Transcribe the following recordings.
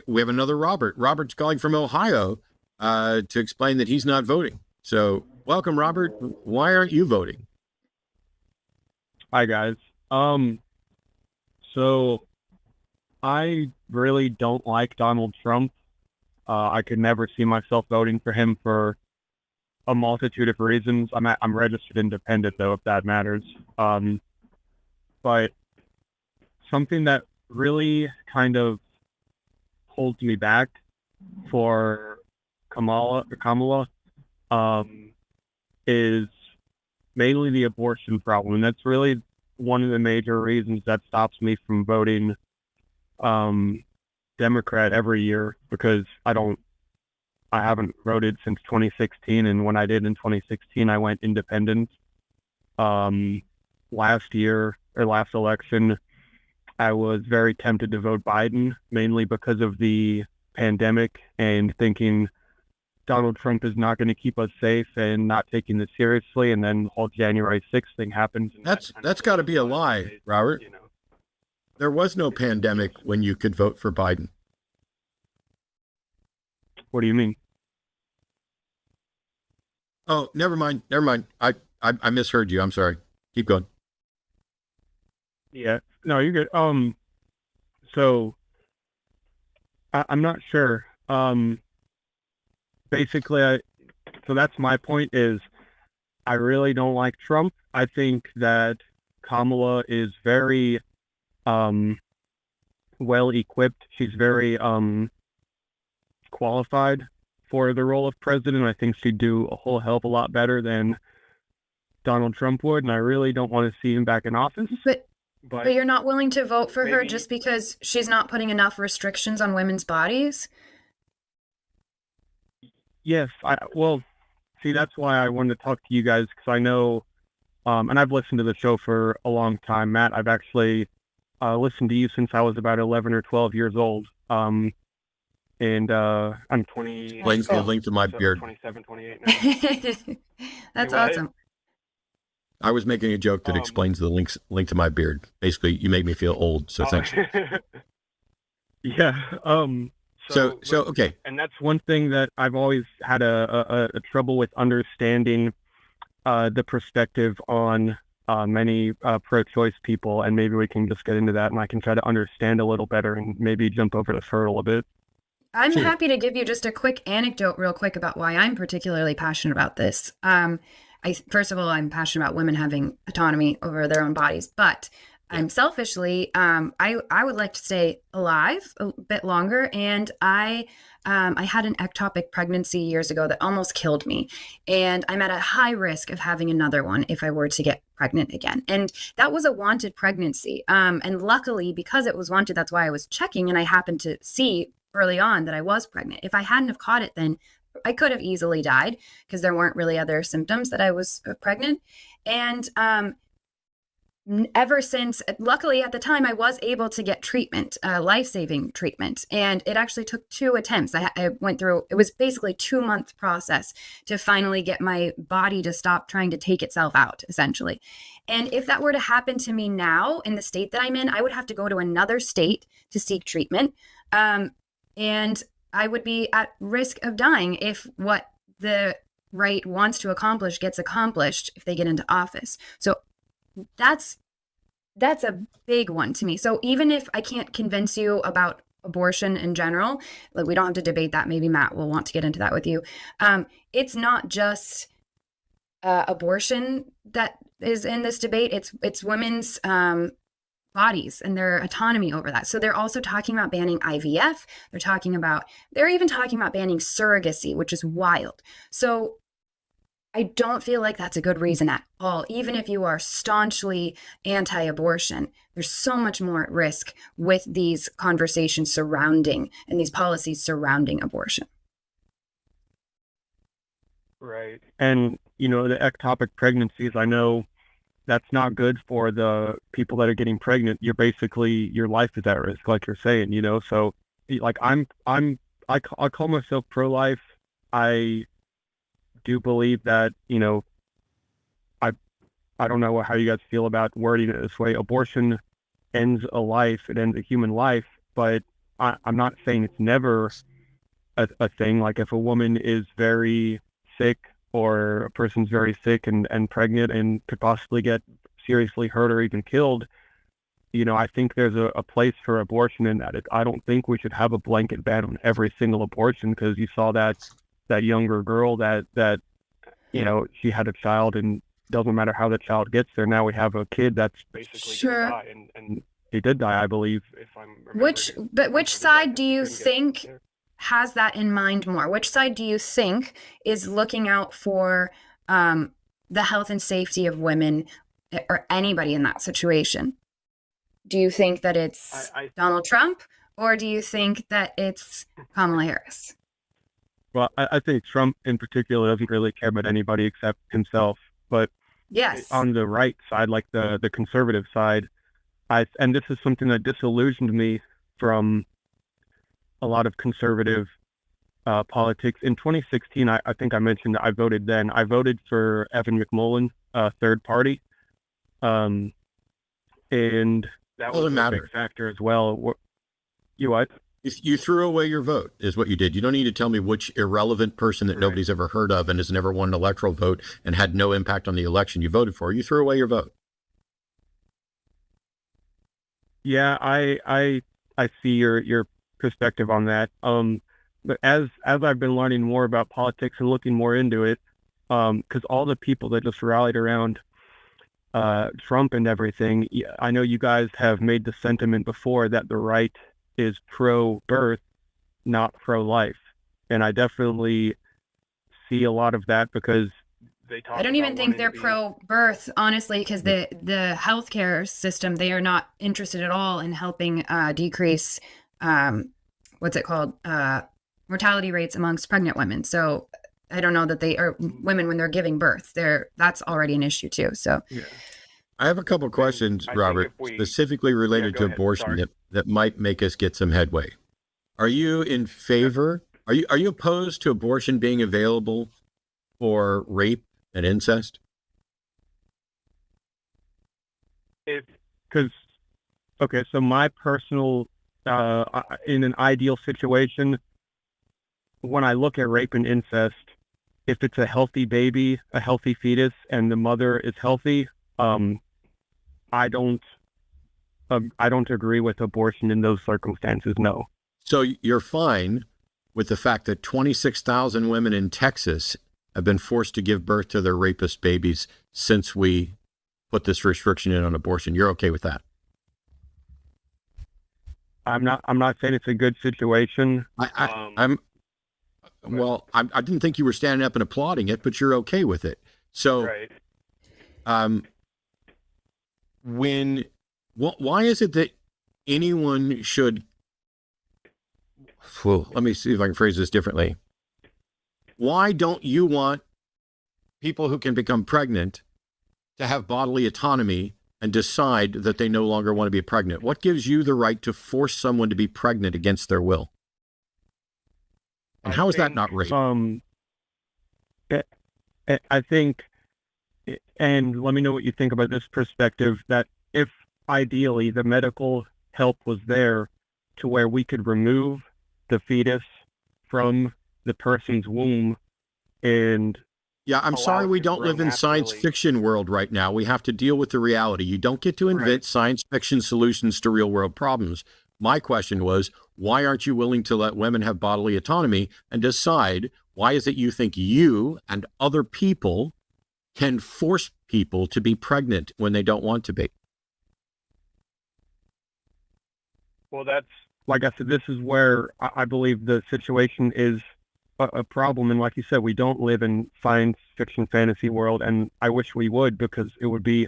we have another Robert. Robert's calling from Ohio to explain that he's not voting. So welcome, Robert. Why aren't you voting? Hi guys. So I really don't like Donald Trump. I could never see myself voting for him for a multitude of reasons. I'm registered independent though, if that matters. But something that really kind of holds me back for Kamala, is mainly the abortion problem. And that's really one of the major reasons that stops me from voting Democrat every year, because I haven't voted since 2016, and when I did in 2016, I went independent. Last year or last election, I was very tempted to vote Biden, mainly because of the pandemic and thinking Donald Trump is not going to keep us safe and not taking this seriously. And then the whole January 6th thing happens. And that's got to be a lie, Robert. There was no pandemic when you could vote for Biden. What do you mean? Oh, never mind. I misheard you. I'm sorry. Keep going. Yeah, no, you're good. So I'm not sure. Basically, so that's my point is I really don't like Trump. I think that Kamala is very well equipped. She's very qualified for the role of president. I think she'd do a whole hell of a lot better than Donald Trump would, and I really don't want to see him back in office. But you're not willing to vote for her just because she's not putting enough restrictions on women's bodies? Yes, well, see, that's why I wanted to talk to you guys, because I know, and I've listened to the show for a long time, Matt. I've actually listened to you since I was about 11 or 12 years old. And I'm 20. Explains the length of my beard. 27, 28 now. That's awesome. I was making a joke that explains the length of my beard. Basically, you make me feel old, so thanks. Yeah. So okay. And that's one thing that I've always had a trouble with understanding the perspective on many pro-choice people, and maybe we can just get into that, and I can try to understand a little better and maybe jump over the hurdle a bit. I'm happy to give you just a quick anecdote real quick about why I'm particularly passionate about this. First of all, I'm passionate about women having autonomy over their own bodies, but I'm selfishly, I would like to stay alive a bit longer. And I had an ectopic pregnancy years ago that almost killed me. And I'm at a high risk of having another one if I were to get pregnant again. And that was a wanted pregnancy. And luckily, because it was wanted, that's why I was checking. And I happened to see early on that I was pregnant. If I hadn't have caught it, then I could have easily died because there weren't really other symptoms that I was pregnant. And ever since, luckily at the time, I was able to get treatment, life-saving treatment. And it actually took 2 attempts. I went through, it was basically 2-month process to finally get my body to stop trying to take itself out, essentially. And if that were to happen to me now in the state that I'm in, I would have to go to another state to seek treatment. And I would be at risk of dying if what the right wants to accomplish gets accomplished if they get into office. So that's a big one to me. So even if I can't convince you about abortion in general, like we don't have to debate that. Maybe Matt will want to get into that with you. It's not just abortion that is in this debate. It's women's bodies and their autonomy over that. So they're also talking about banning IVF. They're even talking about banning surrogacy, which is wild. So I don't feel like that's a good reason at all. Even if you are staunchly anti-abortion, there's so much more at risk with these conversations surrounding and these policies surrounding abortion. Right. And, the ectopic pregnancies, I know that's not good for the people that are getting pregnant. Your life is at risk, like you're saying, so like I call myself pro-life. I do believe that, I don't know how you guys feel about wording it this way. Abortion ends a life, it ends a human life, but I'm not saying it's never a thing. Like if a woman is very sick or a person's very sick and pregnant and could possibly get seriously hurt or even killed, I think there's a place for abortion in that. I don't think we should have a blanket ban on every single abortion, because you saw that younger girl that she had a child, and doesn't matter how the child gets there. Now we have a kid that's basically gonna die, and he did die, I believe, if I'm remembering. Which side do you think has that in mind more? Which side do you think is looking out for the health and safety of women or anybody in that situation? Do you think that it's Donald Trump, or do you think that it's Kamala Harris? Well, I think Trump in particular doesn't really care about anybody except himself. But yes, on the right side, like the conservative side, and this is something that disillusioned me from a lot of conservative politics. In 2016, I think I mentioned I voted then. I voted for Evan McMullen, third party. And that was a big factor as well. You what? You threw away your vote, is what you did. You don't need to tell me which irrelevant person that nobody's ever heard of and has never won an electoral vote and had no impact on the election you voted for. You threw away your vote. Yeah, I see your perspective on that. But as I've been learning more about politics and looking more into it, because all the people that just rallied around Trump and everything, I know you guys have made the sentiment before that the right is pro-birth, not pro-life. And I definitely see a lot of that, because I don't even think they're pro-birth, honestly, because the healthcare system, they are not interested at all in helping decrease, mortality rates amongst pregnant women. So I don't know that they are women when they're giving birth. That's already an issue too. So yeah. I have a couple of questions, Robert, specifically related to abortion that might make us get some headway. Are you in favor? Are you opposed to abortion being available for rape and incest? So my personal, in an ideal situation, when I look at rape and incest, if it's a healthy baby, a healthy fetus, and the mother is healthy, I don't agree with abortion in those circumstances. No. So you're fine with the fact that 26,000 women in Texas have been forced to give birth to their rapist babies since we put this restriction in on abortion. You're okay with that? I'm not saying it's a good situation. I didn't think you were standing up and applauding it, but you're okay with it. So, right. Why is it that anyone should, let me see if I can phrase this differently. Why don't you want people who can become pregnant to have bodily autonomy and decide that they no longer want to be pregnant? What gives you the right to force someone to be pregnant against their will? And how is that not rape? I think, and let me know what you think about this perspective, that if ideally the medical help was there to where we could remove the fetus from the person's womb, and yeah, I'm sorry we don't live in science fiction world right now. We have to deal with the reality. You don't get to invent science fiction solutions to real world problems. My question was, why aren't you willing to let women have bodily autonomy and decide? Why is it you think you and other people can force people to be pregnant when they don't want to be? Well, that's, like I said, this is where I believe the situation is a problem. And like you said, we don't live in science fiction fantasy world, and I wish we would, because it would be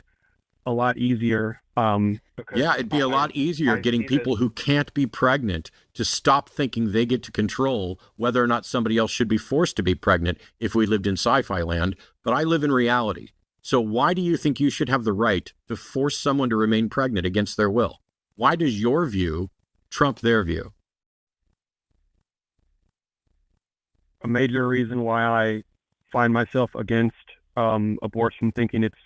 a lot easier. Yeah, it'd be a lot easier getting people who can't be pregnant to stop thinking they get to control whether or not somebody else should be forced to be pregnant if we lived in sci-fi land. But I live in reality. So why do you think you should have the right to force someone to remain pregnant against their will? Why does your view trump their view? A major reason why I find myself against abortion, thinking it's,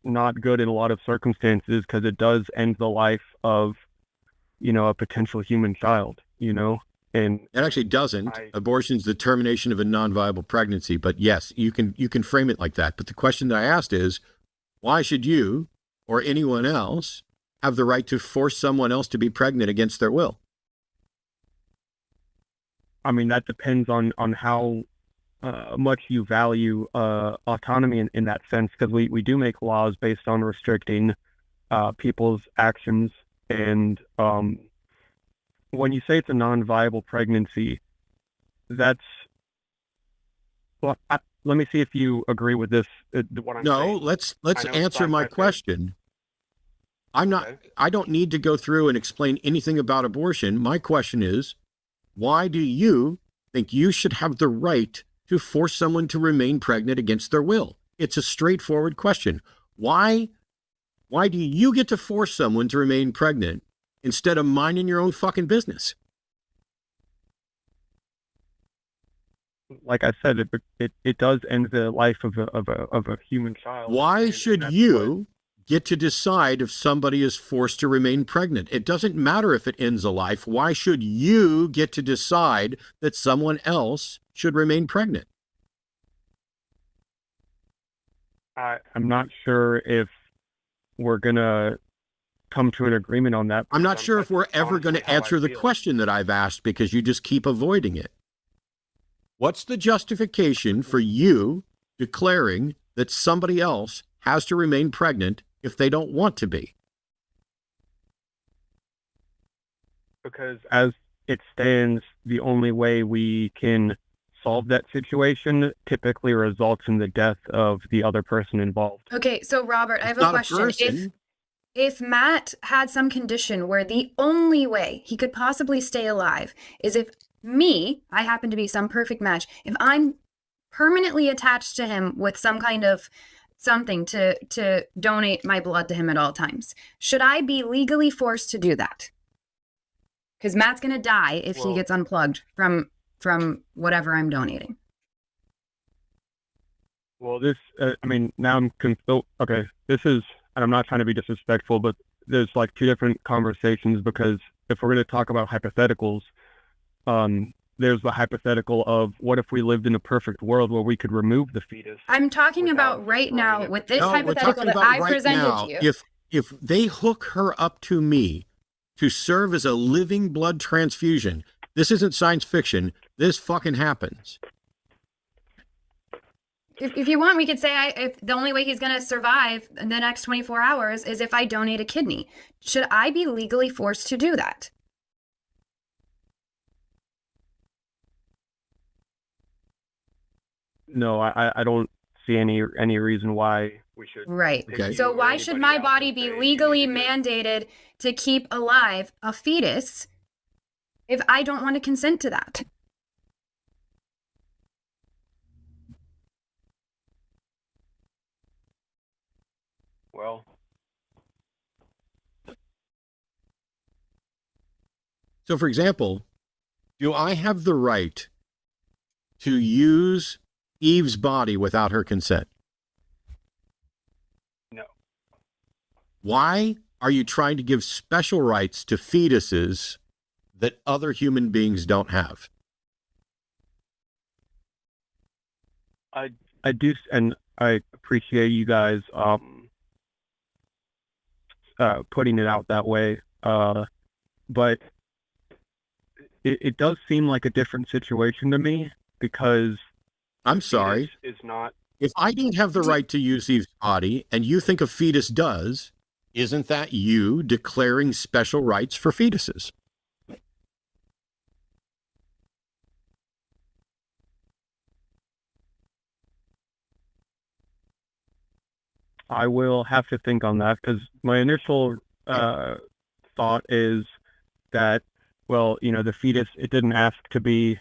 not good in a lot of circumstances, because it does end the life of a potential human child, and It actually doesn't. Abortion's the termination of a non-viable pregnancy, but yes, you can frame it like that. But the question that I asked is, why should you or anyone else have the right to force someone else to be pregnant against their will? I mean, that depends on how much you value autonomy in that sense, because we do make laws based on restricting people's actions. And when you say it's a non-viable pregnancy, that's well. Let me see if you agree with this. What I'm No, saying. let's answer my question. I don't need to go through and explain anything about abortion. My question is, why do you think you should have the right to force someone to remain pregnant against their will? It's a straightforward question. Why do you get to force someone to remain pregnant instead of minding your own fucking business? Like I said, it does end the life of a human child. Why should you get to decide if somebody is forced to remain pregnant? It doesn't matter if it ends a life. Why should you get to decide that someone else should remain pregnant? I'm not sure if we're going to come to an agreement on that. I'm not sure if we're ever going to answer the question that I've asked because you just keep avoiding it. What's the justification for you declaring that somebody else has to remain pregnant if they don't want to be? Because as it stands, the only way we can solve that situation typically results in the death of the other person involved. Okay, so Robert, I have a question. If Matt had some condition where the only way he could possibly stay alive is if I happen to be some perfect match, if I'm permanently attached to him with some kind of something to donate my blood to him at all times, should I be legally forced to do that? Because Matt's going to die if he gets unplugged from whatever I'm donating. Well, now I'm confused. Okay, this is, and I'm not trying to be disrespectful, but there's like two different conversations, because if we're going to talk about hypotheticals, there's the hypothetical of what if we lived in a perfect world where we could remove the fetus. I'm talking about right now with this hypothetical that I presented to you. If they hook her up to me to serve as a living blood transfusion, this isn't science fiction. This fucking happens. If you want, we could say if the only way he's going to survive in the next 24 hours is if I donate a kidney. Should I be legally forced to do that? No, I don't see any reason why we should. Right. Okay. So why should my body be legally mandated to keep alive a fetus if I don't want to consent to that? Well, so for example, do I have the right to use Eve's body without her consent? No. Why are you trying to give special rights to fetuses that other human beings don't have? I do, and I appreciate you guys putting it out that way, but it does seem like a different situation to me, because I'm sorry. Is not. If I don't have the right to use Eve's body and you think a fetus does, isn't that you declaring special rights for fetuses? I will have to think on that, because my initial thought is that, well, the fetus, it didn't ask to be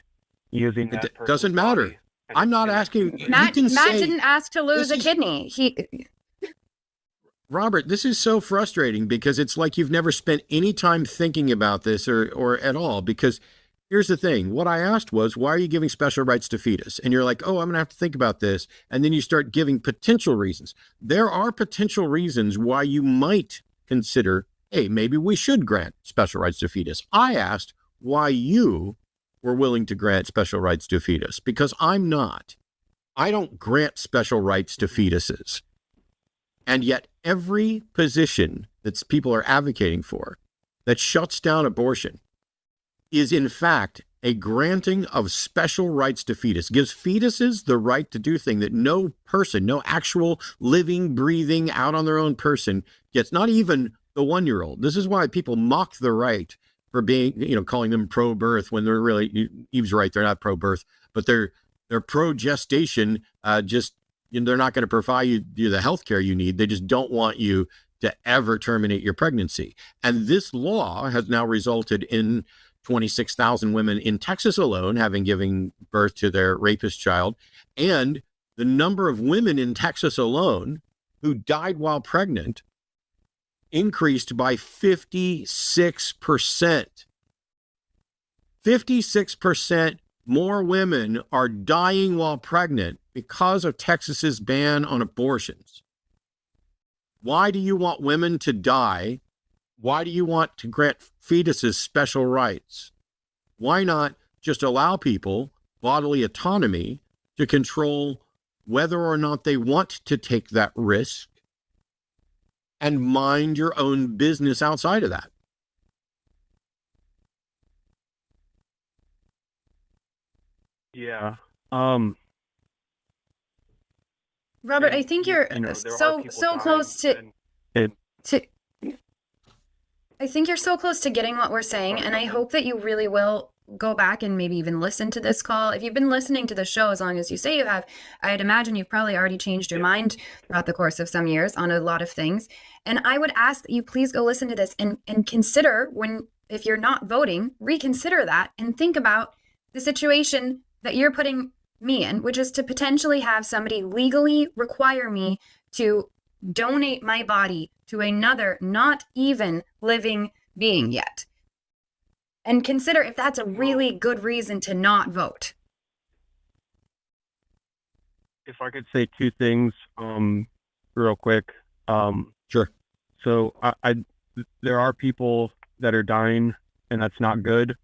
using that. It doesn't matter. Body. I'm not asking. Matt didn't ask to lose a kidney. Robert, this is so frustrating, because it's like you've never spent any time thinking about this or at all. Because here's the thing. What I asked was, why are you giving special rights to fetus? And you're like, oh, I'm going to have to think about this. And then you start giving potential reasons. There are potential reasons why you might consider hey, maybe we should grant special rights to fetus. I asked why you were willing to grant special rights to fetus, because I'm not. I don't grant special rights to fetuses. And yet every position that people are advocating for that shuts down abortion is in fact a granting of special rights to fetus, gives fetuses the right to do things that no person, no actual living, breathing, out on their own person gets, not even the 1-year-old. This is why people mock the right for being, calling them pro-birth when they're really, Eve's right, they're not pro-birth, but they're pro-gestation. They're not going to provide you the health care you need. They just don't want you to ever terminate your pregnancy. And this law has now resulted in 26,000 women in Texas alone having given birth to their rapist child. And the number of women in Texas alone who died while pregnant increased by 56%. 56% more women are dying while pregnant because of Texas's ban on abortions. Why do you want women to die? Why do you want to grant fetuses special rights? Why not just allow people bodily autonomy to control whether or not they want to take that risk and mind your own business outside of that? Yeah. Robert, I think you're there are so people close dying to I think you're so close to getting what we're saying, and I hope that you really will go back and maybe even listen to this call. If you've been listening to the show as long as you say you have, I'd imagine you've probably already changed your mind throughout the course of some years on a lot of things. And I would ask that you please go listen to this and consider, if you're not voting, reconsider that and think about the situation that you're putting me in, which is to potentially have somebody legally require me to donate my body to another not even living being yet. And consider if that's a really good reason to not vote. If I could say two things real quick. Sure. So there are people that are dying, and that's not good.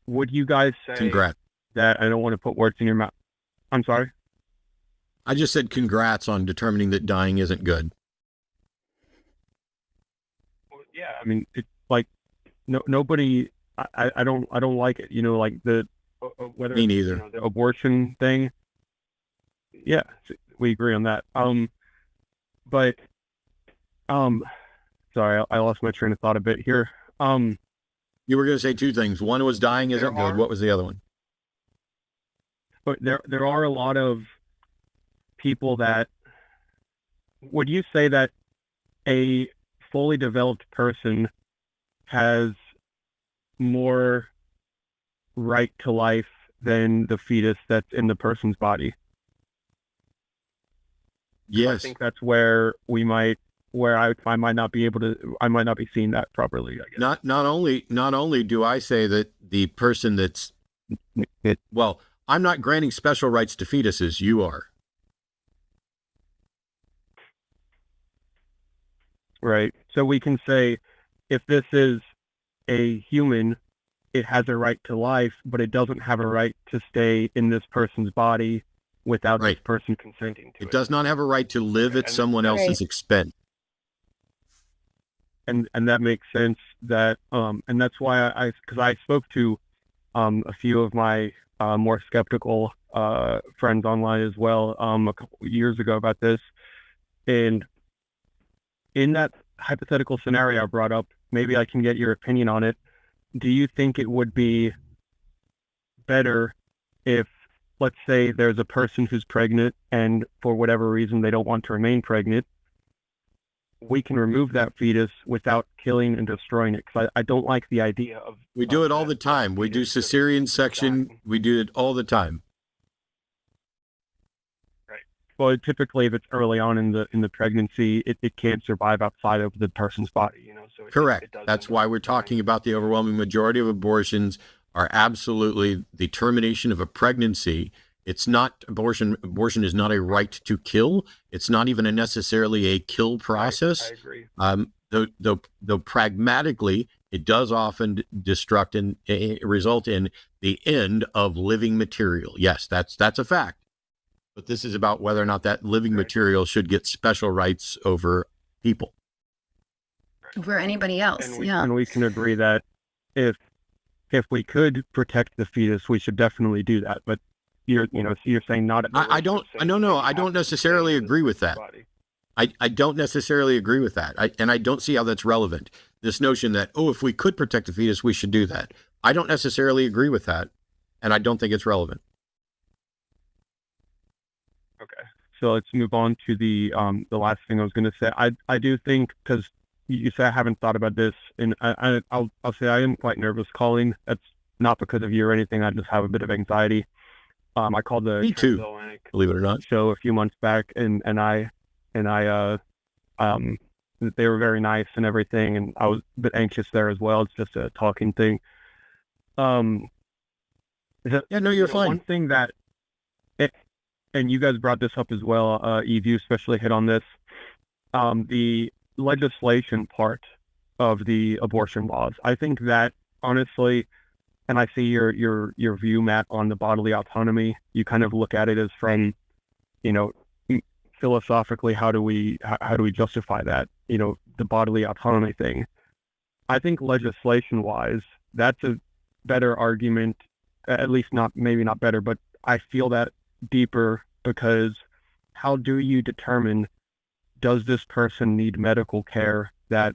Would you guys say Congrats. that? I don't want to put words in your mouth. I'm sorry? I just said congrats on determining that dying isn't good. Well, yeah, I mean, it's like nobody. I don't like it. Like the whether Me neither. the abortion thing. Yeah, we agree on that. But sorry, I lost my train of thought a bit here. You were going to say two things. One was dying isn't good. What was the other one? But there are a lot of people that, would you say that a fully developed person has more right to life than the fetus that's in the person's body? Yes. I think that's where I might not be seeing that properly, I guess. Not only do I say that the person that's, well, I'm not granting special rights to fetuses. You are. Right. So we can say, if this is a human, it has a right to life, but it doesn't have a right to stay in this person's body without this person consenting to it. It does not have a right to live at someone else's expense. And that makes sense. That and that's why because I spoke to a few of my more skeptical friends online as well a couple years ago about this, and in that hypothetical scenario I brought up, maybe I can get your opinion on it. Do you think it would be better if, let's say, there's a person who's pregnant and for whatever reason they don't want to remain pregnant, we can remove that fetus without killing and destroying it? Because I don't like the idea of... We do it all the time. We do cesarean section. We do it all the time. Well, typically, if it's early on in the pregnancy, it can't survive outside of the person's body, So correct. That's why we're talking about the overwhelming majority of abortions are absolutely the termination of a pregnancy It's not abortion. Abortion is not a right to kill. It's not even necessarily a kill process. I agree. Though pragmatically, it does often destruct and result in the end of living material. Yes, that's a fact. But this is about whether or not that living material should get special rights over people. Over anybody else. And we can agree that if we could protect the fetus, we should definitely do that. But you're saying not. I don't necessarily agree with that. I don't necessarily agree with that. And I don't see how that's relevant. This notion that, if we could protect the fetus, we should do that. I don't necessarily agree with that. And I don't think it's relevant. Okay. So let's move on to the last thing I was going to say. I do think, because you say I haven't thought about this, and I'll say I am quite nervous calling. That's not because of you or anything. I just have a bit of anxiety. I called the Me too, believe it or not, show a few months back, and I they were very nice and everything, and I was a bit anxious there as well. It's just a talking thing. You're fine. One thing that, and you guys brought this up as well, Eve, you especially hit on this, the legislation part of the abortion laws. I think that, honestly, and I see your view, Matt, on the bodily autonomy. You kind of look at it as from, philosophically, how do we justify that? The bodily autonomy thing. I think legislation-wise, that's a better argument. At least maybe not better, but I feel that deeper, because how do you determine, does this person need medical care that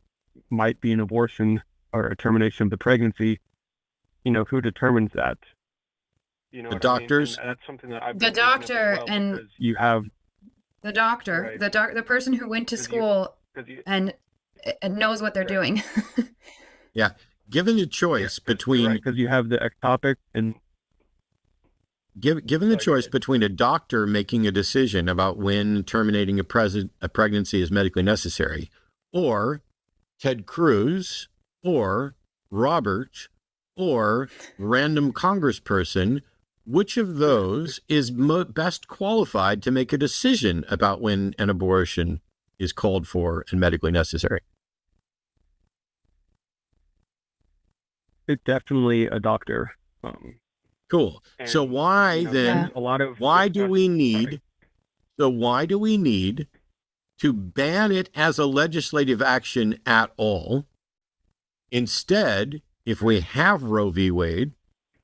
might be an abortion or a termination of the pregnancy? Who determines that? The doctors. That's something that I've the doctor, and you have the doctor, right. The person who went to school and knows what they're doing. Yeah, given the choice between, because you have the ectopic and. Given the choice between a doctor making a decision about when terminating a pregnancy is medically necessary, or Ted Cruz, or Robert, or random congressperson, which of those is best qualified to make a decision about when an abortion is called for and medically necessary? It's definitely a doctor. Cool. So why then? Why do we need to ban it as a legislative action at all? Instead, if we have Roe v. Wade,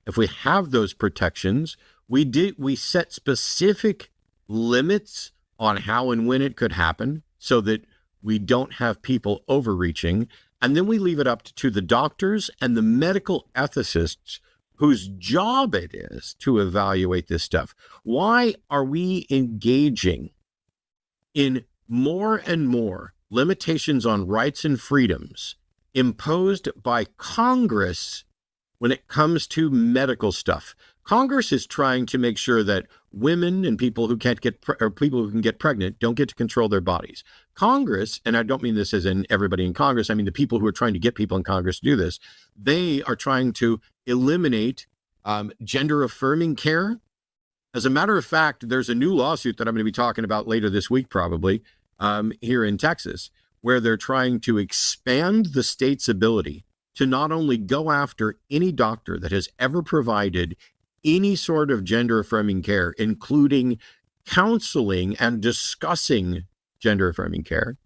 if we have those protections, we set specific limits on how and when it could happen, so that we don't have people overreaching, and then we leave it up to the doctors and the medical ethicists whose job it is to evaluate this stuff. Why are we engaging in more and more limitations on rights and freedoms imposed by Congress when it comes to medical stuff? Congress is trying to make sure that women and people who can't get people who can get pregnant don't get to control their bodies. Congress, and I don't mean this as in everybody in Congress, I mean the people who are trying to get people in Congress to do this, they are trying to eliminate gender affirming care. As a matter of fact, there's a new lawsuit that I'm going to be talking about later this week, probably here in Texas, where they're trying to expand the state's ability to not only go after any doctor that has ever provided any sort of gender affirming care, including counseling and discussing gender affirming care,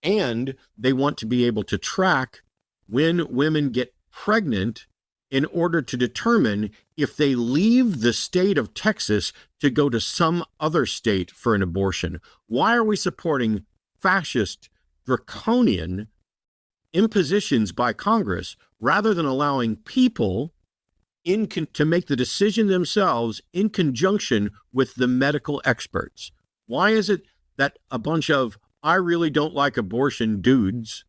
and they want to be able to track when women get pregnant in order to determine if they leave the state of Texas to go to some other state for an abortion. Why are we supporting fascist, draconian impositions by Congress rather than allowing people to make the decision themselves in conjunction with the medical experts? Why is it that a bunch of I really don't like abortion dudes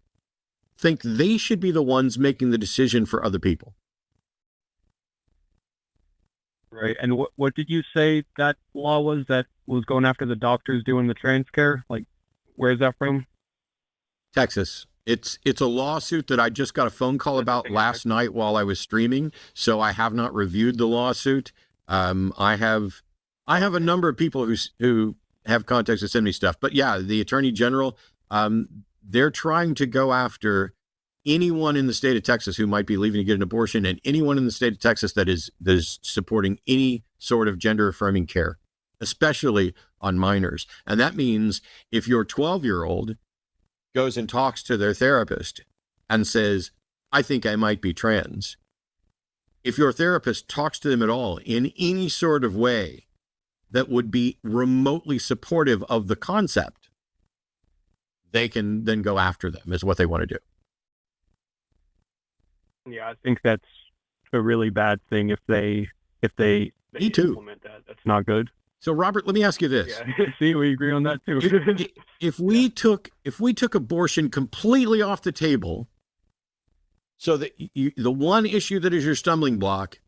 think they should be the ones making the decision for other people? Right. And what did you say that law was that was going after the doctors doing the trans care? Like, where is that from? Texas. It's a lawsuit that I just got a phone call about last night while I was streaming, so I have not reviewed the lawsuit. I I have a number of people who have contacts that send me stuff, but yeah, the Attorney General, they're trying to go after anyone in the state of Texas who might be leaving to get an abortion, and anyone in the state of Texas that is supporting any sort of gender affirming care, especially on minors. And that means if your 12-year-old goes and talks to their therapist and says, I think I might be trans, if your therapist talks to them at all in any sort of way that would be remotely supportive of the concept, they can then go after them, is what they want to do. Yeah, I think that's a really bad thing if they Me too. implement that. That's not good. So Robert, let me ask you this. Yeah. See, we agree on that too. If we took abortion completely off the table, so that the one issue that is your stumbling block,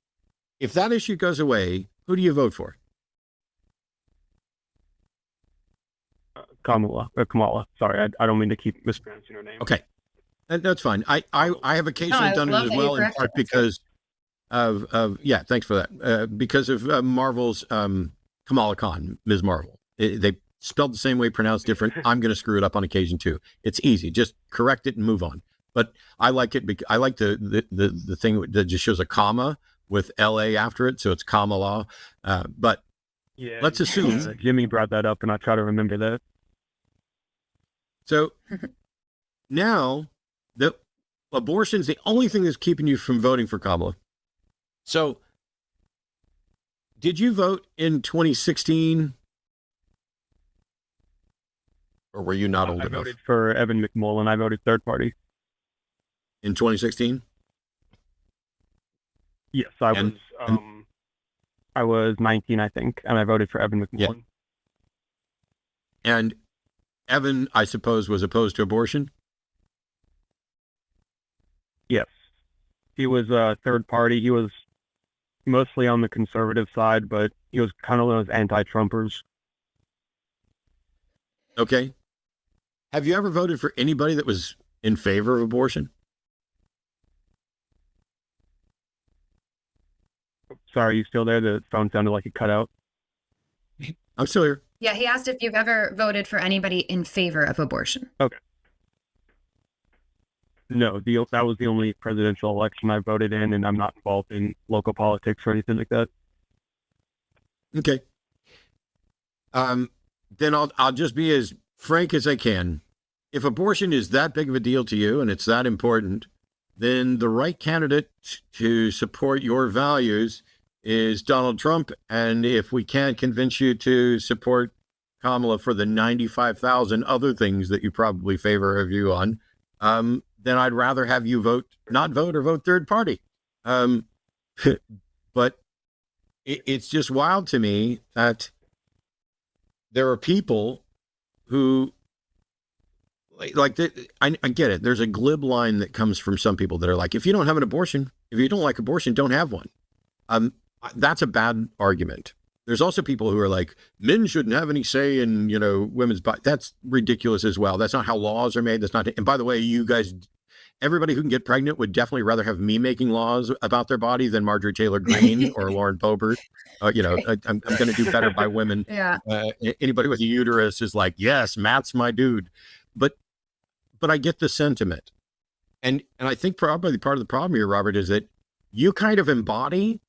if that issue goes away, who do you vote for? Kamala. Sorry, I don't mean to keep mispronouncing her name. Okay, that's fine. I have occasionally done it as well, in part because of thanks for that. Because of Marvel's Kamala Khan, Ms. Marvel. They spelled the same way, pronounced different. I'm going to screw it up on occasion too. It's easy, just correct it and move on. But I like it. I like the thing that just shows a comma with LA after it, so it's Kamala. But yeah, let's assume Jimmy brought that up, and I try to remember that. So now the abortion's the only thing that's keeping you from voting for Kamala. So did you vote in 2016? Or were you not old enough? I voted for Evan McMullen. I voted third party. In 2016? Yes, I was 19, I think, and I voted for Evan McMullen. Yeah. And Evan, I suppose, was opposed to abortion? Yes. He was a third party. He was mostly on the conservative side, but he was kind of one of those anti-Trumpers. Okay. Have you ever voted for anybody that was in favor of abortion? Sorry, are you still there? The phone sounded like it cut out. I'm still here. Yeah, he asked if you've ever voted for anybody in favor of abortion. Okay. No, that was the only presidential election I voted in, and I'm not involved in local politics or anything like that. Okay. Then I'll just be as frank as I can. If abortion is that big of a deal to you and it's that important, then the right candidate to support your values is Donald Trump. And if we can't convince you to support Kamala for the 95,000 other things that you probably favor a view on, then I'd rather have you not vote or vote third party. But it's just wild to me that there are people who I get it. There's a glib line that comes from some people that are like, if you don't have an abortion, if you don't like abortion, don't have one. That's a bad argument. There's also people who are like, men shouldn't have any say in, women's body. That's ridiculous as well. That's not how laws are made. That's not. And by the way, you guys, everybody who can get pregnant would definitely rather have me making laws about their body than Marjorie Taylor Greene or Lauren Boebert. I'm going to do better by women. Yeah. Anybody with a uterus is like, yes, Matt's my dude. But I get the sentiment. And I think probably part of the problem here, Robert, is that you kind of embody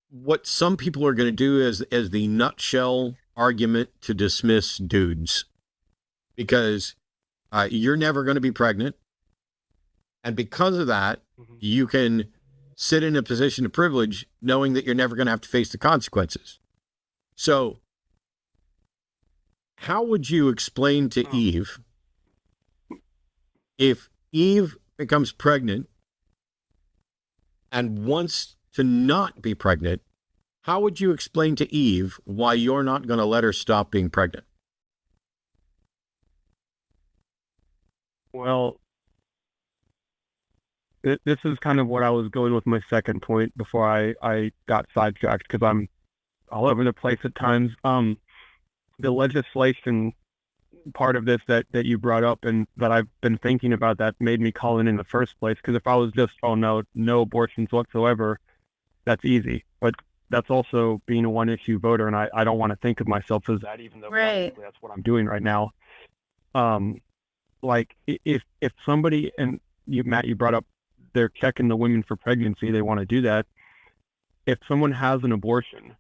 what some people are going to do as the nutshell argument to dismiss dudes, because you're never going to be pregnant. And because of that, you can sit in a position of privilege knowing that you're never going to have to face the consequences. So how would you explain to Eve, if Eve becomes pregnant and wants to not be pregnant, how would you explain to Eve why you're not going to let her stop being pregnant? Well, this is kind of what I was going with my second point before I got sidetracked, because I'm all over the place at times. The legislation part of this that you brought up and that I've been thinking about that made me call in the first place, because if I was just, no abortions whatsoever, that's easy. But that's also being a one issue voter, and I don't want to think of myself as that, even though Right. obviously that's what I'm doing right now. Like if somebody, and Matt, you brought up they're checking the women for pregnancy, they want to do that. If someone has an abortion,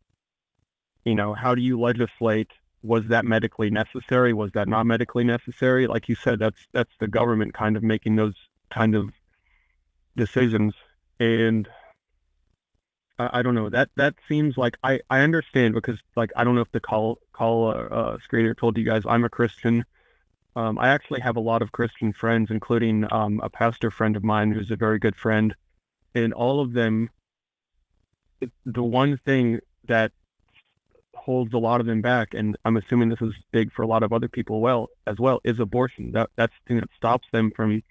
how do you legislate? Was that medically necessary? Was that not medically necessary? Like you said, that's the government kind of making those kind of decisions. And I don't know, that seems like I understand, because like I don't know if the call screener told you guys I'm a Christian. I actually have a lot of Christian friends, including a pastor friend of mine who's a very good friend, and all of them, the one thing that holds a lot of them back, and I'm assuming this is big for a lot of other people as well, is abortion. That's the thing that stops them from.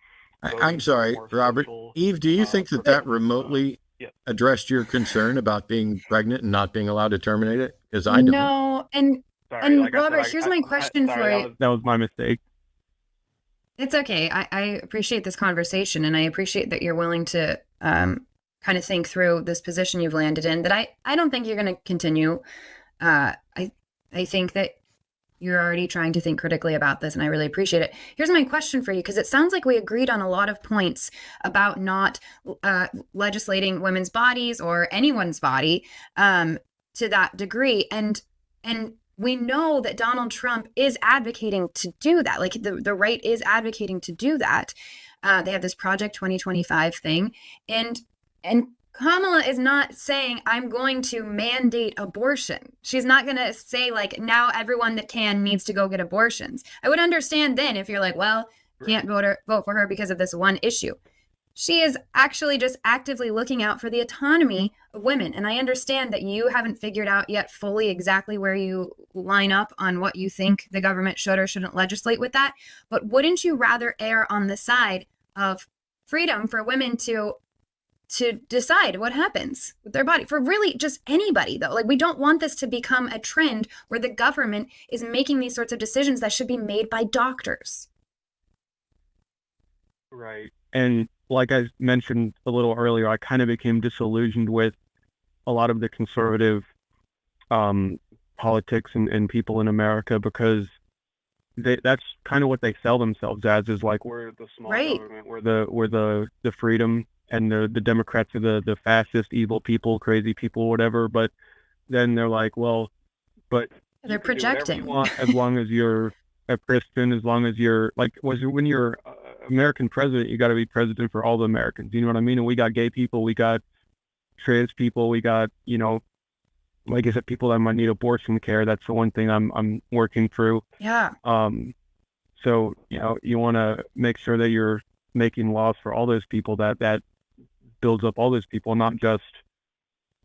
I'm sorry, Robert. Eve, do you think that remotely addressed your concern about being pregnant and not being allowed to terminate it? Because I don't. No, and Robert, here's my question for you. That was my mistake. It's okay. I appreciate this conversation, and I appreciate that you're willing to kind of think through this position you've landed in. That I don't think you're going to continue. I think that you're already trying to think critically about this, and I really appreciate it. Here's my question for you, because it sounds like we agreed on a lot of points about not legislating women's bodies or anyone's body to that degree, and we know that Donald Trump is advocating to do that. Like the right is advocating to do that. They have this Project 2025 thing, and Kamala is not saying I'm going to mandate abortion. She's not going to say like now everyone that can needs to go get abortions. I would understand then if you're like, well, can't vote for her because of this one issue. She is actually just actively looking out for the autonomy of women. And I understand that you haven't figured out yet fully exactly where you line up on what you think the government should or shouldn't legislate with that. But wouldn't you rather err on the side of freedom for women to decide what happens with their body, for really just anybody though? Like, we don't want this to become a trend where the government is making these sorts of decisions that should be made by doctors. Right. And like I mentioned a little earlier, I kind of became disillusioned with a lot of the conservative politics and people in America, because that's kind of what they sell themselves as, is like, we're the small government, we're the freedom, and the Democrats are the fascist, evil people, crazy people, whatever. But then they're like, well, but they're projecting. As long as you're a Christian, as long as you're like, when you're American president, you got to be president for all the Americans. You know what I mean? And we got gay people, we got trans people, we got, like I said, people that might need abortion care. That's the one thing I'm working through. Yeah. So you want to make sure that you're making laws for all those people, that builds up all those people, not just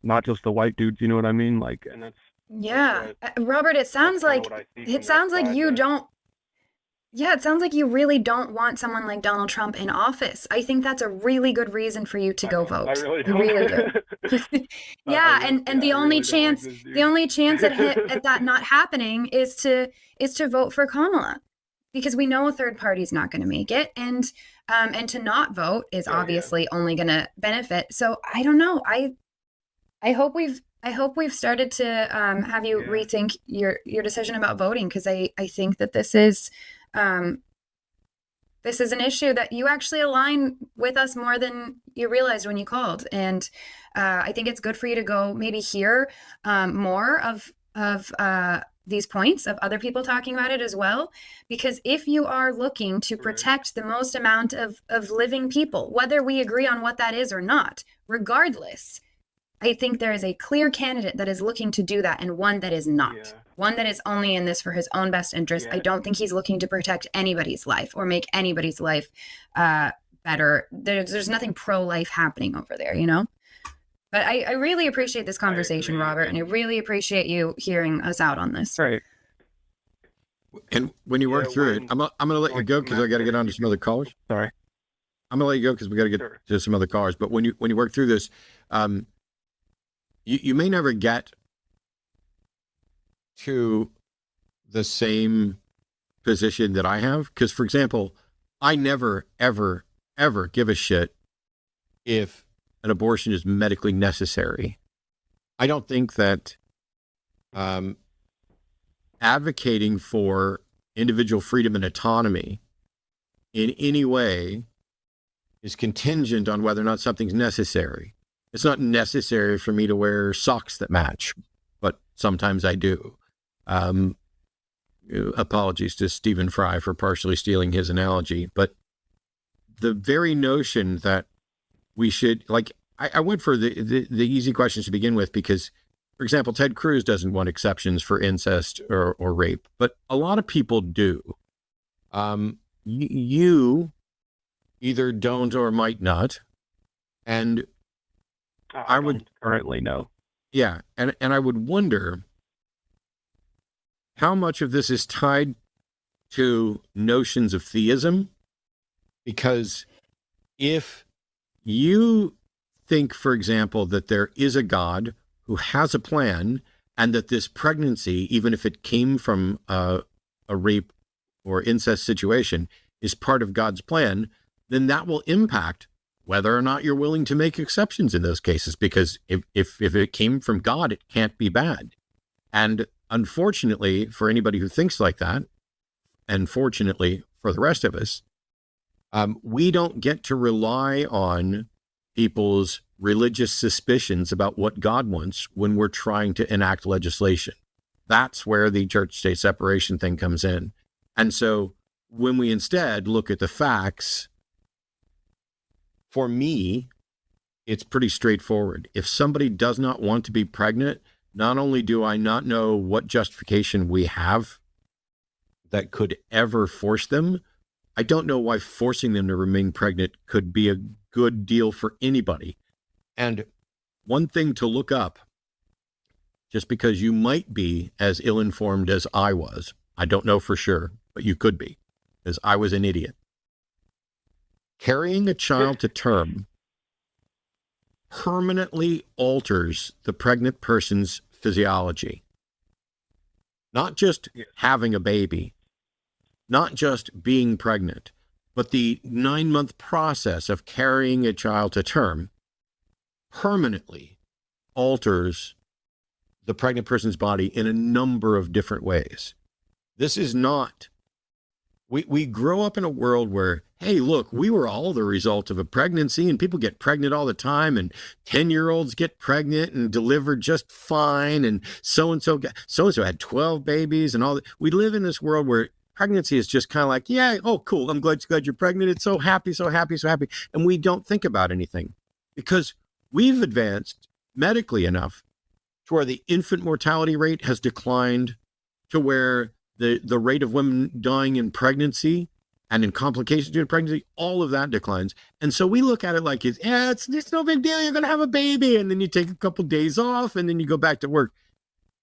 the white dudes. You know what I mean? Like, and that's Robert, it sounds like you don't. Yeah, it sounds like you really don't want someone like Donald Trump in office. I think that's a really good reason for you to go vote. I really don't. Really do. And the only chance at that not happening is to vote for Kamala, because we know a third party's not going to make it, and to not vote is obviously only going to benefit. So I don't know. I hope we've started to have you rethink your decision about voting, because I think that this is an issue that you actually align with us more than you realized when you called. And I think it's good for you to go maybe hear more of these points of other people talking about it as well. Because if you are looking to protect the most amount of living people, whether we agree on what that is or not, regardless, I think there is a clear candidate that is looking to do that, and one that is not. Yeah. One that is only in this for his own best interest. Yeah. I don't think he's looking to protect anybody's life or make anybody's life better. There's nothing pro-life happening over there, But I really appreciate this conversation, Robert, and I really appreciate you hearing us out on this. Right. And when you work through it, I'm going to let you go because I got to get on to some other callers. Sorry. I'm going to let you go because we got to get to some other callers. But when you work through this, you may never get to the same position that I have. Because, for example, I never, ever, ever give a shit if an abortion is medically necessary. I don't think that advocating for individual freedom and autonomy in any way is contingent on whether or not something's necessary. It's not necessary for me to wear socks that match, but sometimes I do. Apologies to Stephen Fry for partially stealing his analogy, but the very notion that we should, like, I went for the easy questions to begin with because, for example, Ted Cruz doesn't want exceptions for incest or rape, but a lot of people do. You either don't or might not, and I would currently know. Yeah, and I would wonder how much of this is tied to notions of theism, because if you think, for example, that there is a God who has a plan and that this pregnancy, even if it came from a rape or incest situation, is part of God's plan, then that will impact whether or not you're willing to make exceptions in those cases, because if it came from God, it can't be bad. And unfortunately, for anybody who thinks like that, and fortunately for the rest of us, we don't get to rely on people's religious suspicions about what God wants when we're trying to enact legislation. That's where the church-state separation thing comes in. And so when we instead look at the facts, for me, it's pretty straightforward. If somebody does not want to be pregnant, not only do I not know what justification we have that could ever force them, I don't know why forcing them to remain pregnant could be a good deal for anybody. And one thing to look up, just because you might be as ill-informed as I was, I don't know for sure, but you could be, because I was an idiot. Carrying a child to term permanently alters the pregnant person's physiology. Not just having a baby, not just being pregnant, but the 9-month process of carrying a child to term permanently alters the pregnant person's body in a number of different ways. This is not, we grow up in a world where, hey, look, we were all the result of a pregnancy, and people get pregnant all the time, and 10-year-olds get pregnant and deliver just fine, and so-and-so had 12 babies and all that. We live in this world where pregnancy is just kind of like, yeah, oh, cool, I'm glad you're pregnant. It's so happy, so happy, so happy. And we don't think about anything because we've advanced medically enough to where the infant mortality rate has declined to where the rate of women dying in pregnancy and in complications due to pregnancy, all of that declines. And so we look at it like, it's no big deal. You're going to have a baby. And then you take a couple days off and then you go back to work.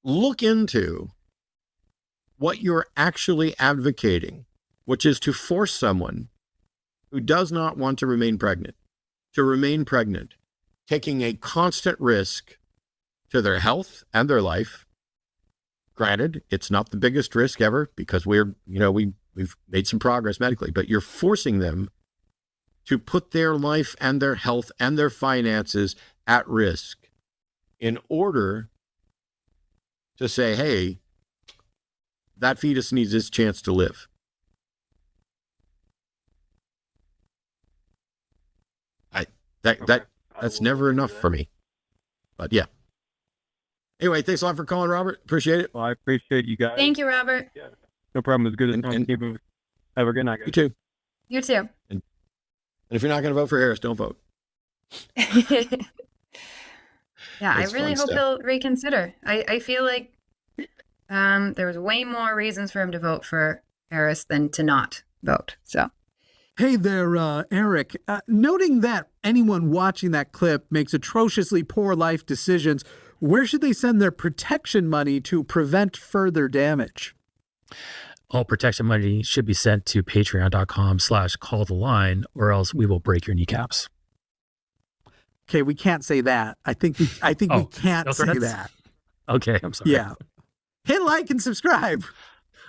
Look into what you're actually advocating, which is to force someone who does not want to remain pregnant, taking a constant risk to their health and their life. Granted, it's not the biggest risk ever because we've made some progress medically, but you're forcing them to put their life and their health and their finances at risk in order to say, hey, that fetus needs its chance to live. That's never enough for me. But yeah. Anyway, thanks a lot for calling, Robert. Appreciate it. Well, I appreciate you guys. Thank you, Robert. Yeah. No problem. It's good. Have a good night, guys. You too. You too. And if you're not going to vote for Harris, don't vote. Yeah, I It's really fun hope stuff. he'll reconsider. I feel like there was way more reasons for him to vote for Harris than to not vote. So, Hey there, Eric. Noting that anyone watching that clip makes atrociously poor life decisions, where should they send their protection money to prevent further damage? All protection money should be sent to patreon.com/calltheline, or else we will break your kneecaps. Okay, we can't say that. I think we can't no say threats? that. Okay, I'm sorry. Yeah. Hit like and subscribe.